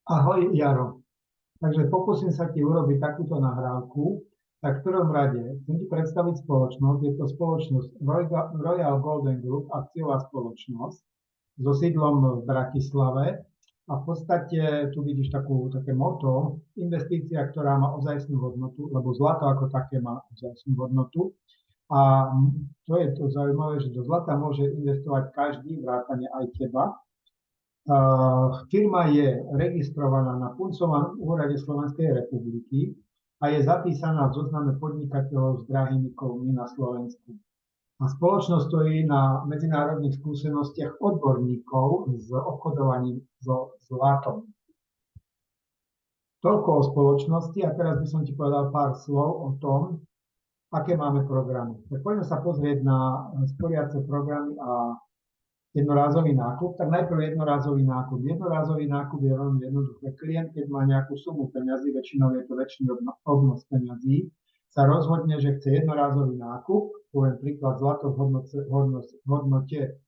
Ahoj, Jaro. Takže pokúsim sa ti urobiť takúto nahrávku. Tak v prvom rade chcem ti predstaviť spoločnosť. Je to spoločnosť Royal Golden Group, akciová spoločnosť so sídlom v Bratislave. A v podstate tu vidíš také motto, investícia, ktorá má ozajstnú hodnotu, lebo zlato ako také má ozajstnú hodnotu. A to je to zaujímavé, že do zlata môže investovať každý, vrátane aj teba. Firma je registrovaná na puncovom úrade Slovenskej republiky a je zapísaná v zozname podnikateľov s drahými kovmi na Slovensku. A spoločnosť stojí na medzinárodných skúsenostiach odborníkov s obchodovaním so zlatom. Toľko o spoločnosti a teraz by som ti povedal pár slov o tom, aké máme programy. Tak poďme sa pozrieť na sporiace programy a jednorázový nákup, tak najprv jednorázový nákup. Jednorázový nákup je veľmi jednoduché. Klient, keď má nejakú sumu peňazí, väčšinou je to väčší obnos peňazí, sa rozhodne, že chce jednorázový nákup, poviem príklad zlato v hodnote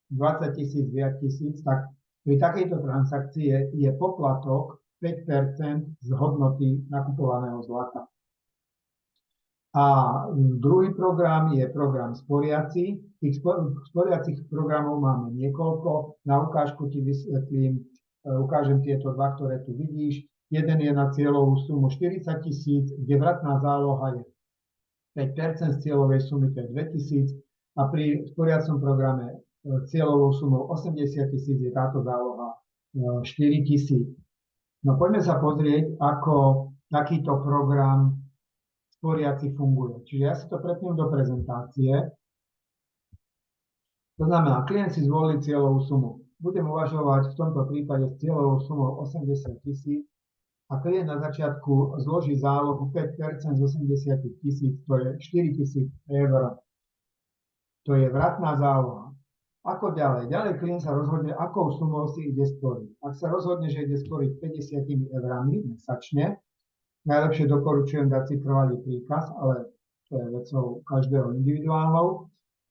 20 000, viac tisíc, tak pri takejto transakcii je poplatok 5% z hodnoty nakupovaného zlata. A druhý program je program sporiaci. Tých sporiacich programov máme niekoľko. Na ukážku ti vysvetlím, ukážem tieto dva, ktoré tu vidíš. Jeden je na cieľovú sumu 40 000, kde vratná záloha je 5% z cieľovej sumy, to je 2 000. A pri sporiacom programe cieľovou sumou 80 000 je táto záloha 4 000. No poďme sa pozrieť, ako takýto program sporiaci funguje. Čiže ja si to prepnem do prezentácie. To znamená, klient si zvolí cieľovú sumu. Budem uvažovať v tomto prípade s cieľovou sumou 80 000 a klient na začiatku zloží zálohu 5% z 80 000, to je 4 000 eur. To je vratná záloha. Ako ďalej? Ďalej klient sa rozhodne, akou sumou si ide sporiť. Ak sa rozhodne, že ide sporiť 50 eurami mesačne, najlepšie doporučujem dať si trvalý príkaz, ale to je vecou každého individuálnou.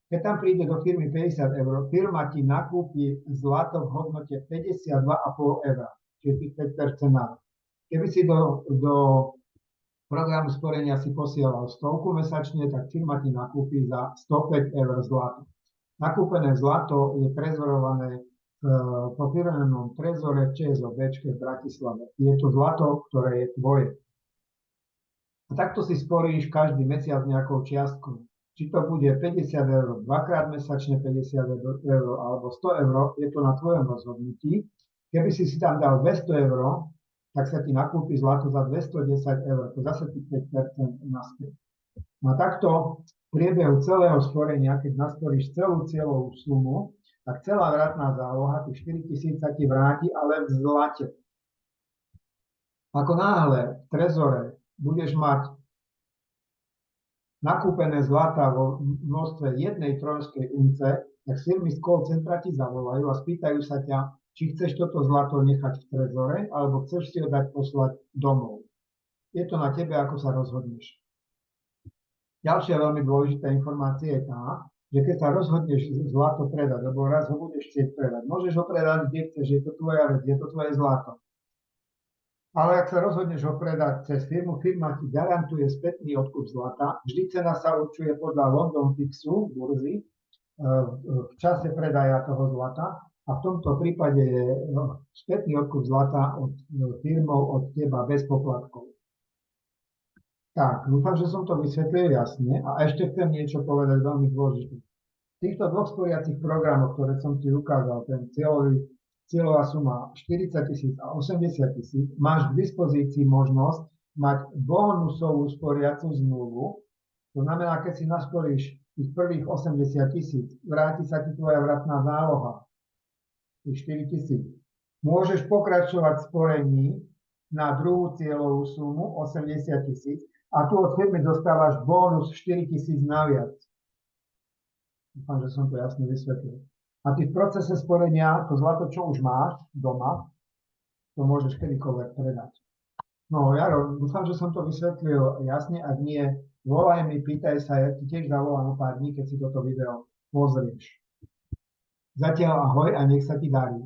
Keď tam príde do firmy 50 eur, firma ti nakúpi zlato v hodnote 52,5 eur, čiže tých 5% navyše. Keby si do programu sporenia si posielal 100 mesačne, tak firma ti nakúpi za 105 eur zlato. Nakúpené zlato je trezorované po firmnom trezore v ČSOB v Bratislave. Je to zlato, ktoré je tvoje. A takto si sporíš každý mesiac nejakou čiastkou. Či to bude 50 eur dvakrát mesačne, 50 eur alebo 100 eur, je to na tvojom rozhodnutí. Keby si tam dal 200 eur, tak sa ti nakúpi zlato za 210 eur, to zase tých 5% naspäť. No a takto v priebehu celého sporenia, keď nasporíš celú cieľovú sumu, tak celá vratná záloha, tých 4 000 sa ti vráti, ale v zlate. Ako náhle v trezore budeš mať nakúpené zlata vo množstve 1 trojskej unce, tak firmy z call centra ti zavolajú a spýtajú sa ťa, či chceš toto zlato nechať v trezore, alebo chceš si ho dať poslať domov. Je to na tebe, ako sa rozhodneš. Ďalšia veľmi dôležitá informácia je tá, že keď sa rozhodneš zlato predať, lebo raz ho budeš chcieť predať, môžeš ho predať, kde chceš, je to tvoja vec, je to tvoje zlato. Ale ak sa rozhodneš ho predať cez firmu, firma ti garantuje spätný odkup zlata. Vždy cena sa určuje podľa London Fixu, burzy, v čase predaja toho zlata. A v tomto prípade je spätný odkup zlata od firmou od teba bez poplatkov. Tak, dúfam, že som to vysvetlil jasne. A ešte chcem niečo povedať veľmi dôležité. V týchto dvoch sporiacich programoch, ktoré som ti ukázal, ten cieľová suma 40 000 a 80 000, máš k dispozícii možnosť mať bonusovú sporiacu zmluvu. To znamená, keď si nasporíš tých prvých 80 000, vráti sa ti tvoja vratná záloha, tých 4 000. Môžeš pokračovať v sporení na druhú cieľovú sumu 80 000 a tu od firmy dostávaš bonus 4 000 naviac. Dúfam, že som to jasne vysvetlil. A ty v procese sporenia to zlato, čo už máš doma, to môžeš kedykoľvek predať. No, Jaro, dúfam, že som to vysvetlil jasne. Ak nie, volaj mi, pýtaj sa, ja ti tiež zavolám o pár dní, keď si toto video pozrieš. Zatiaľ ahoj a nech sa ti darí.